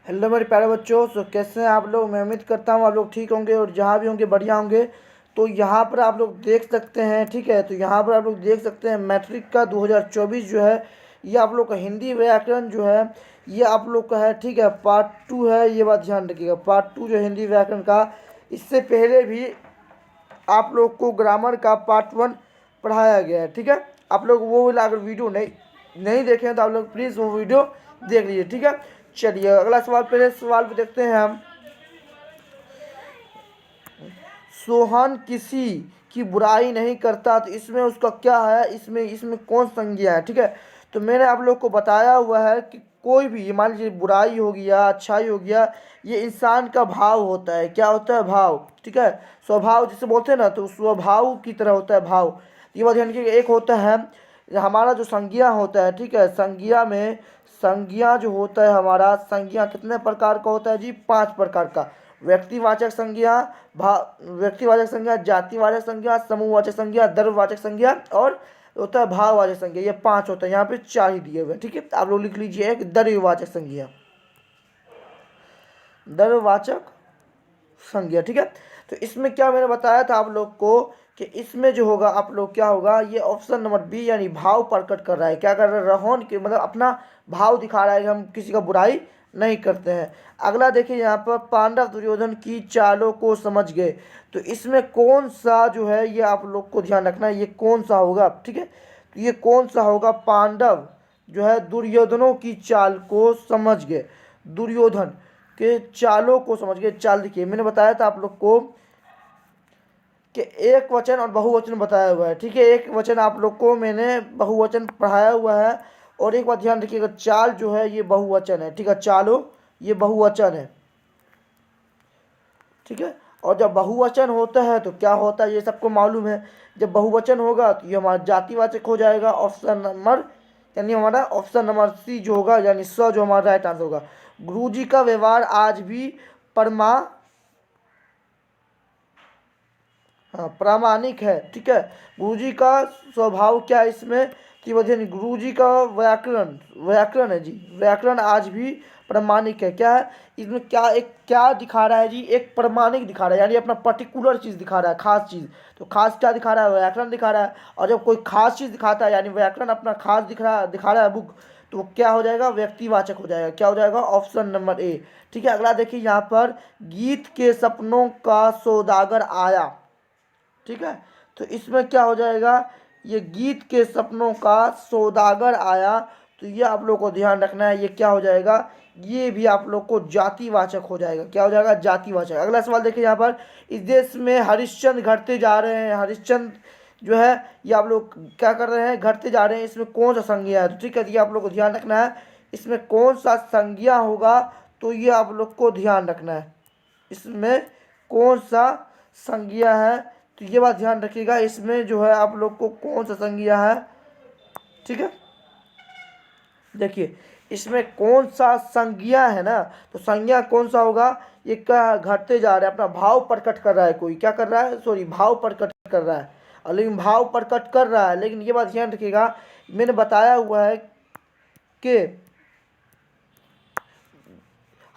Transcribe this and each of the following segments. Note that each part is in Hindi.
हेलो मेरे प्यारे बच्चों। कैसे हैं आप लोग। मैं उम्मीद करता हूँ आप लोग ठीक होंगे और जहाँ भी होंगे बढ़िया होंगे। तो यहाँ पर आप लोग देख सकते हैं, ठीक है। तो यहाँ पर आप लोग देख सकते हैं मैट्रिक का 2024 जो है ये आप लोग का हिंदी व्याकरण जो है ये आप लोग का है, ठीक है। पार्ट 2 है, ये बात ध्यान रखिएगा। पार्ट 2 जो हिंदी व्याकरण का, इससे पहले भी आप लोग को ग्रामर का पार्ट 1 पढ़ाया गया है, ठीक है। आप लोग वो वाला अगर वीडियो नहीं नहीं देखे हैं तो आप लोग प्लीज़ वो वीडियो देख लीजिए, ठीक है। चलिए अगला सवाल, पहले सवाल पे देखते हैं हम। सोहन किसी की बुराई नहीं करता, तो इसमें उसका क्या है, इसमें इसमें कौन संज्ञा है, ठीक है। तो मैंने आप लोग को बताया हुआ है कि कोई भी, ये मान लीजिए बुराई हो गया, अच्छाई हो गया, ये इंसान का भाव होता है। क्या होता है? भाव, ठीक है। स्वभाव जिसे बोलते हैं ना, तो स्वभाव की तरह होता है भाव। ये बात ध्यान रखिए। एक होता है हमारा जो संज्ञा होता है, ठीक है। संज्ञा में, संज्ञा जो होता है हमारा, संज्ञा कितने प्रकार का होता है जी? 5 प्रकार का। व्यक्तिवाचक संज्ञा, व्यक्तिवाचक संज्ञा, जातिवाचक संज्ञा, समूहवाचक संज्ञा, द्रव्यवाचक संज्ञा और होता है भाववाचक संज्ञा। ये 5 होता है। यहाँ पे 4 ही दिए हुए हैं, ठीक है। आप लोग लिख लीजिए एक द्रव्यवाचक संज्ञा, द्रव्यवाचक संज्ञा, ठीक है। तो इसमें क्या मैंने बताया था आप लोग को कि इसमें जो होगा आप लोग क्या होगा, ये ऑप्शन नंबर बी यानी भाव प्रकट कर रहा है। क्या कर रहा है? रोहन के मतलब अपना भाव दिखा रहा है कि हम किसी का बुराई नहीं करते हैं। अगला देखिए यहाँ पर, पांडव दुर्योधन की चालों को समझ गए। तो इसमें कौन सा जो है ये आप लोग को ध्यान रखना है, ये कौन सा होगा, ठीक है। तो ये कौन सा होगा? पांडव जो है दुर्योधनों की चाल को समझ गए। दुर्योधन के चालों को समझ गए। चाल देखिए, मैंने बताया था आप लोग को कि एक वचन और बहुवचन बताया हुआ है, ठीक है। एक वचन आप लोग को मैंने बहुवचन पढ़ाया हुआ है। और एक बात ध्यान रखिएगा, चाल जो है ये बहुवचन है, ठीक है। चालो ये बहुवचन है, ठीक है। और जब बहुवचन होता है तो क्या होता है, ये सबको मालूम है। जब बहुवचन होगा तो ये हमारा जातिवाचक हो जाएगा। ऑप्शन नंबर यानी हमारा ऑप्शन नंबर सी जो होगा, यानी स जो हमारा राइट आंसर होगा। गुरुजी का व्यवहार आज भी परमा हाँ प्रामाणिक है, ठीक है। गुरुजी का स्वभाव क्या है इसमें? त्रिवधि गुरुजी का व्याकरण, व्याकरण है जी। व्याकरण आज भी प्रामाणिक है। क्या है इसमें? क्या एक क्या दिखा रहा है जी? एक प्रामाणिक दिखा रहा है, यानी अपना पर्टिकुलर चीज़ दिखा रहा है, खास चीज़। तो खास क्या दिखा रहा है? व्याकरण दिखा रहा है। और जब कोई खास चीज़ दिखाता है, यानी व्याकरण अपना खास दिखा रहा है बुक, तो वो क्या हो जाएगा? व्यक्तिवाचक हो जाएगा। क्या हो जाएगा? ऑप्शन नंबर ए, ठीक है। अगला देखिए यहाँ पर, गीत के सपनों का सौदागर आया, ठीक है। तो इसमें क्या हो जाएगा? ये गीत के सपनों का सौदागर आया। तो ये आप लोग को ध्यान रखना है, ये क्या हो जाएगा? ये भी आप लोग को जातिवाचक हो जाएगा। क्या हो जाएगा? जातिवाचक। अगला सवाल देखिए यहाँ पर, इस देश में हरिश्चंद्र घटते जा रहे हैं। हरिश्चंद्र जो है ये आप लोग क्या कर रहे हैं? घटते जा रहे हैं। इसमें कौन सा संज्ञा है? तो ठीक है, ये आप लोग को ध्यान रखना है। इसमें कौन सा संज्ञा होगा, तो ये आप लोग को ध्यान रखना है। इसमें कौन सा संज्ञा है, तो ये बात ध्यान रखिएगा। इसमें जो है आप लोग को कौन सा संज्ञा है, ठीक है। देखिए इसमें कौन सा संज्ञा है ना, तो संज्ञा कौन सा होगा? ये क्या घटते जा रहा है, अपना भाव प्रकट कर रहा है। कोई क्या कर रहा है? सॉरी, भाव प्रकट कर रहा है। और लेकिन भाव प्रकट कर रहा है, लेकिन ये बात ध्यान रखिएगा, मैंने बताया हुआ है कि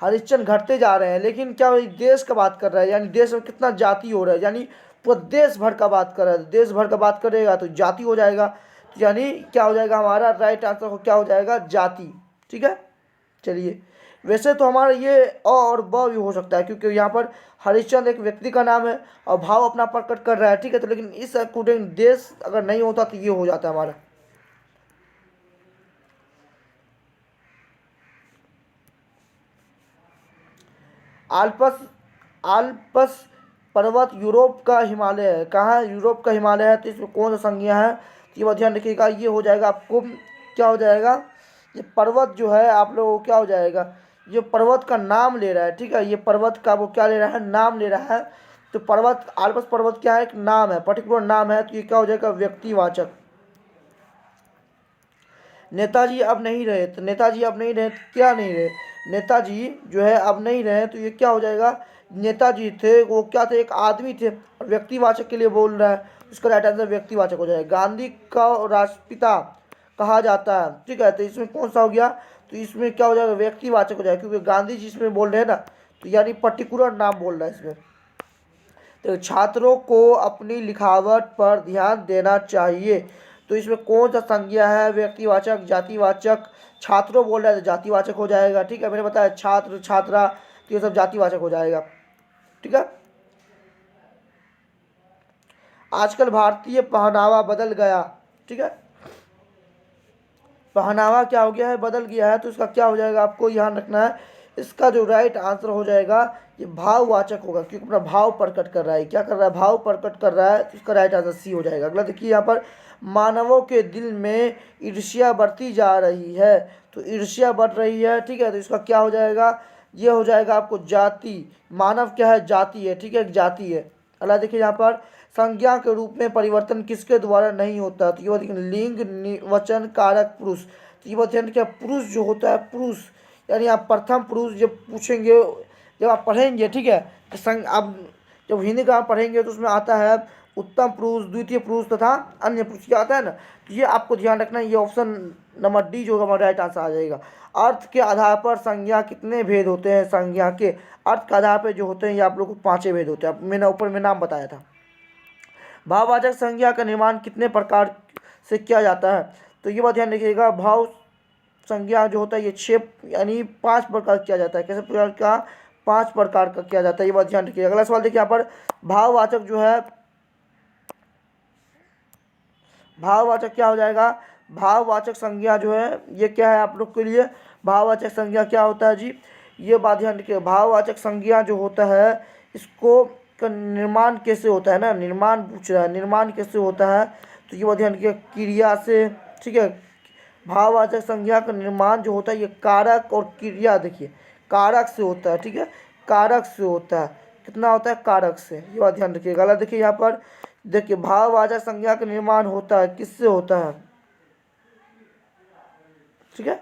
हरिश्चंद्र घटते जा रहे हैं, लेकिन क्या देश का बात कर रहा है, यानी देश में कितना जाति हो रहा है, यानी पूरा देश भर का बात कर रहा है। देश भर का बात करेगा तो जाति हो जाएगा। तो यानी क्या हो जाएगा? हमारा राइट आंसर को क्या हो जाएगा? जाति, ठीक है। चलिए, वैसे तो हमारा ये अ और ब भी हो सकता है, क्योंकि यहाँ पर हरिश्चंद्र एक व्यक्ति का नाम है और भाव अपना प्रकट कर रहा है, ठीक है। तो लेकिन इस अकॉर्डिंग देश अगर नहीं होता तो ये हो जाता है हमारा। आल्पस, आल्पस पर्वत यूरोप का हिमालय है। कहाँ है? यूरोप का हिमालय है। तो इसमें कौन सा संज्ञा है? तो ये बात ध्यान रखिएगा, ये हो जाएगा आपको, क्या हो जाएगा? ये पर्वत जो है आप लोगों को क्या हो जाएगा? ये पर्वत का नाम ले रहा है, ठीक है। ये पर्वत का वो क्या ले रहा है? नाम ले रहा है। तो पर्वत, आल्पस पर्वत क्या है? एक नाम है, पर्टिकुलर नाम है। तो ये क्या हो जाएगा? व्यक्तिवाचक। नेताजी अब नहीं रहे, तो नेताजी अब नहीं रहे, तो क्या नहीं रहे? नेताजी जो है अब नहीं रहे, तो ये क्या हो जाएगा? नेताजी थे, वो क्या थे? एक आदमी थे। और व्यक्तिवाचक के लिए बोल रहा है, इसका राइट आंसर व्यक्तिवाचक हो जाएगा। गांधी का राष्ट्रपिता कहा जाता है, ठीक है। तो इसमें कौन सा हो गया? तो तो इसमें क्या हो जाएगा, व्यक्तिवाचक हो जाएगा, क्योंकि गांधी जी इसमें बोल रहे हैं ना, तो यानी पर्टिकुलर नाम बोल रहा है इसमें। तो छात्रों को अपनी लिखावट पर ध्यान देना चाहिए, तो इसमें कौन सा संज्ञा है, व्यक्तिवाचक, जातिवाचक। छात्रों बोल रहा है तो जातिवाचक हो जाएगा, ठीक है, मैंने बताया छात्र छात्रा, तो ये सब जातिवाचक हो जाएगा, ठीक है। आजकल भारतीय पहनावा बदल गया, ठीक है, पहनावा क्या हो गया है, बदल गया है, तो इसका क्या हो जाएगा, आपको ध्यान रखना है। इसका जो राइट आंसर हो जाएगा ये भाववाचक होगा, क्योंकि अपना भाव प्रकट कर रहा है, क्या कर रहा है, भाव प्रकट कर रहा है, तो इसका राइट आंसर सी हो जाएगा। अगला देखिए यहाँ पर, मानवों के दिल में ईर्ष्या बढ़ती जा रही है, तो ईर्ष्या बढ़ रही है, ठीक है, तो इसका क्या हो जाएगा, ये हो जाएगा आपको जाति। मानव क्या है, जाति है, ठीक है, एक जाति है। अगला देखिए यहाँ पर, संज्ञा के रूप में परिवर्तन किसके द्वारा नहीं होता, तो ये देखिए लिंग वचन कारक पुरुष, तो ये ध्यान क्या, पुरुष जो होता है, पुरुष यानी आप प्रथम पुरुष जब पूछेंगे, जब आप पढ़ेंगे, ठीक है, तो आप जब हिंदी का पढ़ेंगे तो उसमें आता है उत्तम पुरुष, द्वितीय पुरुष तथा अन्य पुरुष, क्या आता है ना, तो ये आपको ध्यान रखना है। ये ऑप्शन नंबर डी जो हमारा राइट आंसर आ जाएगा। अर्थ के आधार पर संज्ञा कितने भेद होते हैं, संज्ञा के अर्थ के आधार पर जो होते हैं ये आप लोग को 5 भेद होते हैं, मैंने ऊपर में नाम बताया था। भाववाचक संज्ञा का निर्माण कितने प्रकार से किया जाता है, तो ये बात ध्यान रखिएगा, भाव संज्ञा जो होता है ये 6 यानी 5 प्रकार किया जाता है, कैसे प्रकार का, 5 प्रकार का किया जाता है, ये बात ध्यान रखिएगा। अगला सवाल देखिए यहाँ पर, भाववाचक जो है, भाववाचक क्या हो जाएगा, भाववाचक संज्ञा जो है ये क्या है आप लोग के लिए, भाववाचक संज्ञा क्या होता है जी, ये बात ध्यान रखिए। भाववाचक संज्ञा जो होता है इसको का निर्माण कैसे होता है ना, निर्माण पूछ रहा है, निर्माण कैसे होता है, तो ये बात ध्यान रखिए, क्रिया से, ठीक है। भाववाचक संज्ञा का निर्माण जो होता है ये कारक और क्रिया, देखिए कारक से होता है, ठीक है, कारक से होता है, कितना होता है, कारक से, ये बात ध्यान रखिएगा। अगला देखिए यहाँ पर, देखिए भाववाचक संज्ञा का निर्माण होता है किससे होता है, ठीक है,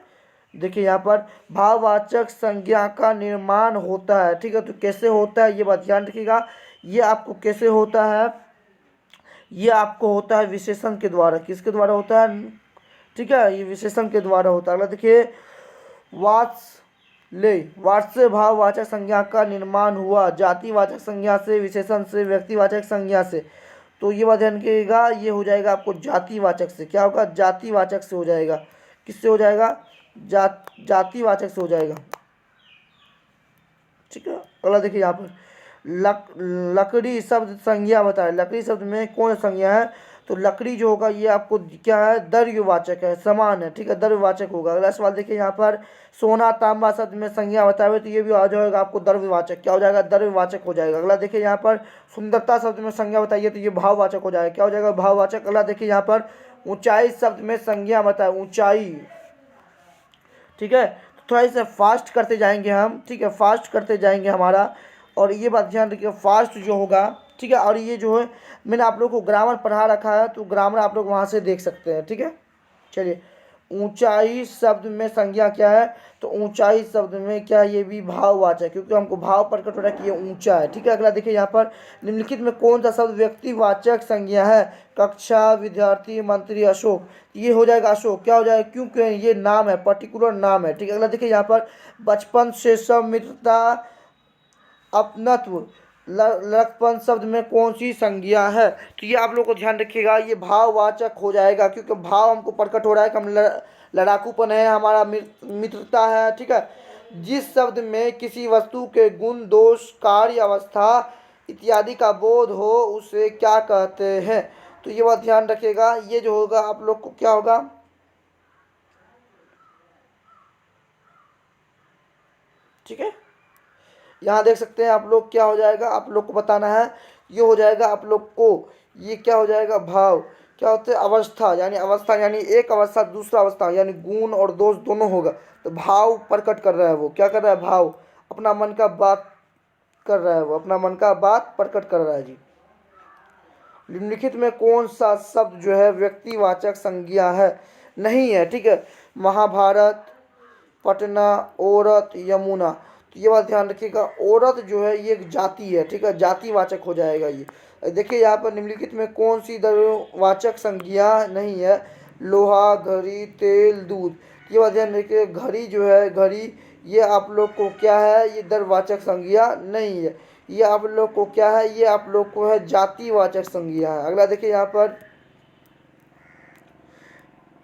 देखिए यहाँ पर भाववाचक संज्ञा का निर्माण होता है, ठीक है, तो कैसे होता है ये बात ध्यान रखिएगा। ये आपको कैसे होता है, ये आपको होता है विशेषण के द्वारा, किसके द्वारा होता है, ठीक है, ये विशेषण के द्वारा होता है। अगला देखिए, वात्सल्य भाववाचक संज्ञा का निर्माण हुआ जातिवाचक संज्ञा से, विशेषण से, व्यक्तिवाचक संज्ञा से, तो ये बात ध्यान रखिएगा, ये हो जाएगा आपको जातिवाचक से, क्या होगा, जातिवाचक से हो जाएगा, किससे हो जाएगा, जातिवाचक से हो जाएगा, ठीक है। अगला देखिए यहाँ पर, लकड़ी शब्द संज्ञा बताए, लकड़ी शब्द में कौन संज्ञा है, तो लकड़ी जो होगा ये आपको क्या है, द्रव्यवाचक है, समान है, ठीक है, द्रव्यवाचक होगा। अगला सवाल देखिए यहाँ पर, सोना तांबा शब्द में संज्ञा बताए, तो ये भी आ जाएगा आपको द्रव्यवाचक, क्या हो जाएगा, द्रव्यवाचक हो जाएगा। अगला देखिए यहाँ पर, सुंदरता शब्द में संज्ञा बताइए, तो ये भाववाचक हो जाएगा, क्या हो जाएगा, भाववाचक। अगला देखिए यहाँ पर, ऊंचाई शब्द में संज्ञा बताए, ऊंचाई, ठीक है, तो थोड़ा इसे फास्ट करते जाएंगे हम, ठीक है, फास्ट करते जाएंगे हमारा, और ये बात ध्यान रखिए फास्ट जो होगा, ठीक है, और ये जो है मैंने आप लोगों को ग्रामर पढ़ा रखा है, तो ग्रामर आप लोग वहाँ से देख सकते हैं, ठीक है। चलिए, ऊंचाई शब्द में संज्ञा क्या है, तो ऊंचाई शब्द में क्या है, ये भी भाववाचक है, क्योंकि हमको भाव प्रकट हो रहा है कि ये ऊंचा है, ठीक है। अगला देखिए यहाँ पर, निम्नलिखित में कौन सा शब्द व्यक्तिवाचक संज्ञा है, कक्षा, विद्यार्थी, मंत्री, अशोक, ये हो जाएगा अशोक, क्या हो जाएगा, क्योंकि ये नाम है, पर्टिकुलर नाम है, ठीक है। अगला देखिए यहाँ पर, बचपन से सब मित्रता, अपनत्व, लड़कपन शब्द में कौन सी संज्ञा है, तो ये आप लोग को ध्यान रखिएगा, ये भाववाचक हो जाएगा, क्योंकि भाव हमको प्रकट हो रहा है कि हम लड़ाकूपन है, हमारा मित्रता है, ठीक है। जिस शब्द में किसी वस्तु के गुण, दोष, कार्य, अवस्था इत्यादि का बोध हो उसे क्या कहते हैं, तो ये बात ध्यान रखिएगा, ये जो होगा आप लोग को क्या होगा, ठीक है। यहाँ देख सकते हैं आप लोग, क्या हो जाएगा, आप लोग को बताना है, ये हो जाएगा आप लोग को, ये क्या हो जाएगा, भाव, क्या होते हैं, अवस्था, यानी एक अवस्था दूसरा अवस्था, यानी गुण और दोष दोनों होगा, तो भाव प्रकट कर रहा है, वो क्या कर रहा है, भाव, अपना मन का बात कर रहा है, वो अपना मन का बात प्रकट कर रहा है जी। निम्नलिखित में कौन सा शब्द जो है व्यक्तिवाचक संज्ञा है, नहीं है, ठीक है, महाभारत, पटना, औरत, यमुना, तो ये बात ध्यान रखिएगा, औरत जो है ये एक जाति है, ठीक है, जातिवाचक हो जाएगा ये। देखिए यहाँ पर, निम्नलिखित में कौन सी द्रव्यवाचक संज्ञा नहीं है, लोहा, घड़ी, तेल, दूध, ये बात ध्यान रखिए, घड़ी जो है, घड़ी, ये आप लोग को क्या है, ये दरवाचक संज्ञा नहीं है। ये आप लोग को क्या है, ये आप लोग को है जातिवाचक संज्ञा है। अगला देखिए यहाँ पर,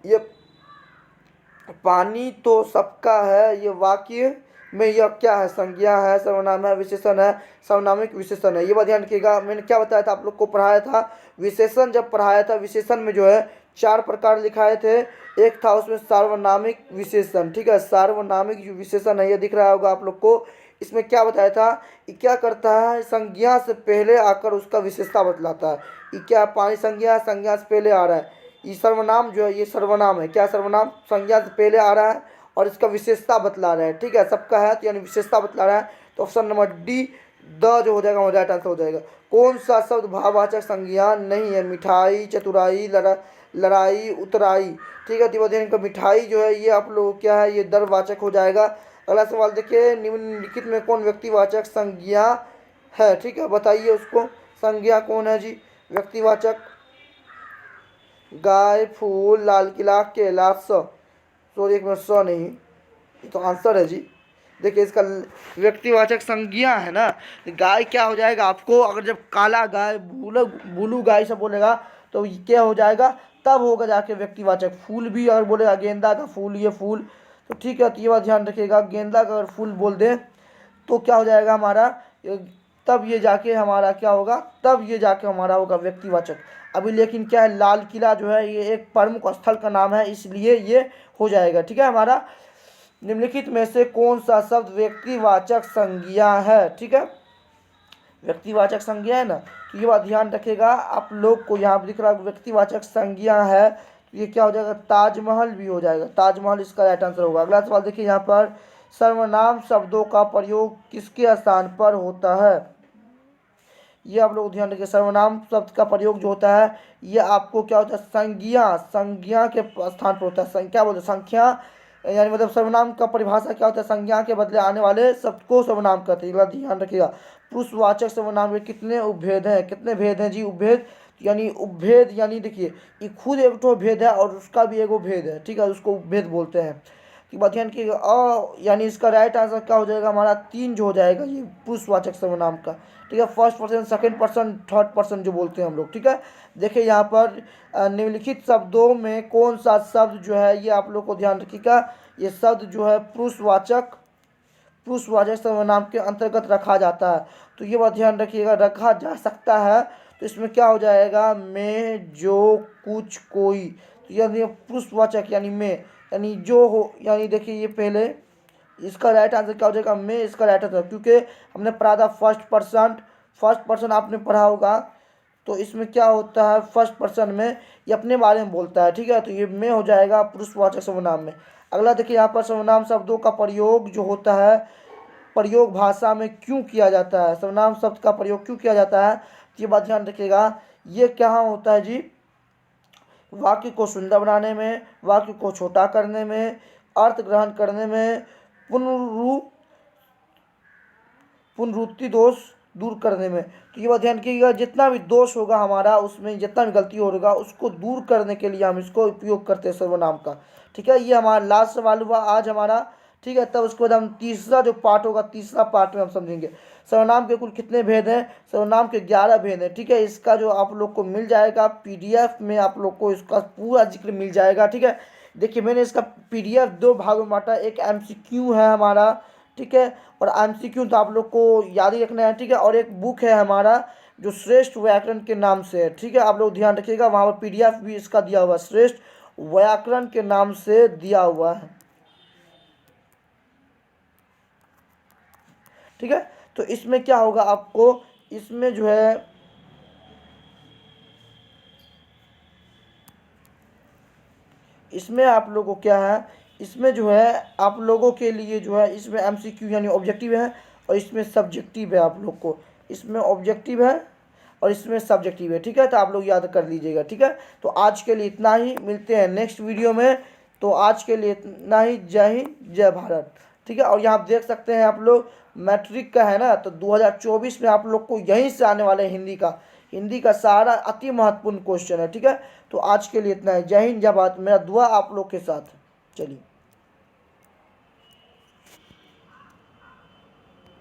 ये पानी तो सबका है, ये वाक्य में यह क्या है, संज्ञा है, सर्वनाम है, विशेषण है, सर्वनामिक विशेषण है। ये बात ध्यान रखिएगा। मैंने क्या बताया था आप लोग को, पढ़ाया था विशेषण, जब पढ़ाया था विशेषण में जो है 4 प्रकार लिखाए थे। एक था उसमें सार्वनामिक विशेषण, ठीक है, सार्वनामिक जो विशेषण है, ये दिख रहा होगा आप लोग को। इसमें क्या बताया था, ये क्या करता है, संज्ञा से पहले आकर उसका विशेषता बतलाता है। ये क्या, पानी संज्ञा, संज्ञा से पहले आ रहा है। ये सर्वनाम जो है, ये सर्वनाम है, क्या सर्वनाम, संज्ञा से पहले आ रहा है और इसका विशेषता बतला रहा है, ठीक है, सबका है तो यानी विशेषता बतला रहा है। तो ऑप्शन नंबर डी, द जो हो जाएगा वो राइट आंसर हो जाएगा। कौन सा शब्द भाववाचक संज्ञा नहीं है, मिठाई, चतुराई, लड़ाई, उतराई, ठीक है। तो इनका मिठाई जो है ये आप लोग क्या है, ये दरवाचक हो जाएगा। अगला सवाल देखिए, निम्नलिखित में कौन व्यक्तिवाचक संज्ञा है, ठीक है, बताइए उसको। संज्ञा कौन है जी, व्यक्तिवाचक, गाय, फूल, लाल किला, केला, सॉरी एक मिनट, नहीं, ये तो आंसर है जी। देखिए इसका व्यक्तिवाचक संज्ञा है ना, गाय क्या हो जाएगा आपको, अगर जब काला गाय, बुलू गाय सब बोलेगा तो ये क्या हो जाएगा, तब होगा जाके व्यक्तिवाचक। फूल भी अगर बोलेगा, गेंदा का फूल, ये फूल, तो ठीक है, तो ये बात ध्यान रखिएगा, गेंदा का अगर फूल बोल दे तो क्या हो जाएगा हमारा, तब ये जाके हमारा क्या होगा, तब ये जाके हमारा होगा व्यक्तिवाचक। अभी लेकिन क्या है, लाल किला जो है ये एक प्रमुख स्थल का नाम है, इसलिए ये हो जाएगा, ठीक है। हमारा निम्नलिखित में से कौन सा शब्द व्यक्तिवाचक संज्ञा है, ठीक है, व्यक्तिवाचक संज्ञा है ना, तो ये बात ध्यान रखिएगा। आप लोग को यहाँ पर दिख रहा है व्यक्तिवाचक संज्ञा है, तो ये क्या हो जाएगा, ताजमहल भी हो जाएगा, ताजमहल इसका राइट आंसर होगा। अगला सवाल देखिए यहाँ पर, सर्वनाम शब्दों का प्रयोग किसके स्थान पर होता है, ये आप लोग ध्यान रखिए। सर्वनाम शब्द का प्रयोग जो होता है ये आपको क्या होता है, संज्ञा, संज्ञा के स्थान पर होता है। क्या बोलते हैं, संख्या, यानी मतलब सर्वनाम का परिभाषा क्या होता है, संज्ञा के बदले आने वाले शब्द को सर्वनाम कहते हैं। ध्यान रखिएगा, पुरुषवाचक सर्वनाम में कितने उपभेद हैं, कितने भेद हैं जी, उपभेद, यानी उपभेद, यानी देखिए ये खुद एक तो भेद है और उसका भी एक भेद है, ठीक है, उसको उपभेद बोलते हैं। तो बात ध्यान की, यानी इसका राइट आंसर क्या हो जाएगा हमारा, 3 जो हो जाएगा ये पुरुषवाचक सर्वनाम का, ठीक है, first person, second person, third person जो बोलते हैं हम लोग, ठीक है। देखिए यहाँ पर निम्नलिखित शब्दों में कौन सा शब्द जो है, ये आप लोग को ध्यान रखिएगा, ये शब्द जो है पुरुषवाचक सर्वनाम के अंतर्गत रखा जाता है। तो ये बात ध्यान रखिएगा, रखा जा सकता है, तो इसमें क्या हो जाएगा, मैं, जो, कुछ, कोई, तो यानी पुरुषवाचक यानी मैं, यानी जो हो, यानी देखिए ये पहले इसका राइट आंसर क्या हो जाएगा, मैं, इसका राइट आंसर, क्योंकि हमने पढ़ा था फर्स्ट पर्सन आपने पढ़ा होगा, तो इसमें क्या होता है, फर्स्ट पर्सन में ये अपने बारे में बोलता है, ठीक है, तो ये मैं हो जाएगा पुरुषवाचक सर्वनाम में। अगला देखिए यहाँ पर, सर्वनाम शब्दों का प्रयोग जो होता है, प्रयोग भाषा में क्यों किया जाता है, सर्वनाम शब्द का प्रयोग क्यों किया जाता है, तो ये बात ध्यान रखिएगा। ये क्या होता है जी, वाक्य को सुंदर बनाने में, वाक्य को छोटा करने में, अर्थ ग्रहण करने में, पुनरुक्ति दोष दूर करने में। तो ये बात ध्यान रखिएगा, जितना भी दोष होगा हमारा, उसमें जितना भी गलती होगा उसको दूर करने के लिए हम इसको उपयोग करते हैं सर्वनाम का, ठीक है। ये हमारा लास्ट सवाल हुआ आज हमारा, ठीक है। तब उसके बाद हम तीसरा जो पार्ट होगा, तीसरा पार्ट में हम समझेंगे सर्वनाम के कुल कितने भेद हैं, सर्वनाम के 11 भेद हैं, ठीक है। इसका जो आप लोग को मिल जाएगा PDF में, आप लोग को इसका पूरा जिक्र मिल जाएगा, ठीक है। देखिए मैंने इसका PDF 2 भागों में बांटा, एक MCQ है हमारा, ठीक है, और MCQ तो आप लोग को याद ही रखना है, ठीक है, और एक बुक है हमारा जो श्रेष्ठ व्याकरण के नाम से है, ठीक है। आप लोग ध्यान रखिएगा, वहाँ पर PDF भी इसका दिया हुआ है, श्रेष्ठ व्याकरण के नाम से दिया हुआ है, ठीक है। तो इसमें क्या होगा आपको, इसमें जो है इसमें आप लोगों को क्या है, इसमें जो है आप लोगों के लिए जो है, इसमें MCQ यानी ऑब्जेक्टिव है और इसमें सब्जेक्टिव है, आप लोग को इसमें ऑब्जेक्टिव है और इसमें सब्जेक्टिव है, ठीक है। तो आप लोग याद कर लीजिएगा, ठीक है। तो आज के लिए इतना ही, मिलते हैं नेक्स्ट वीडियो में। तो आज के लिए इतना ही, जय हिंद, जय भारत, ठीक है। और यहाँ आप देख सकते हैं, आप लोग मैट्रिक का है ना, तो 2024 में आप लोग को यहीं से आने वाले हिंदी का सारा अति महत्वपूर्ण क्वेश्चन है, ठीक है। तो आज के लिए इतना है, जय हिंद, जय भारत, मेरा दुआ आप लोग के साथ, चलिए।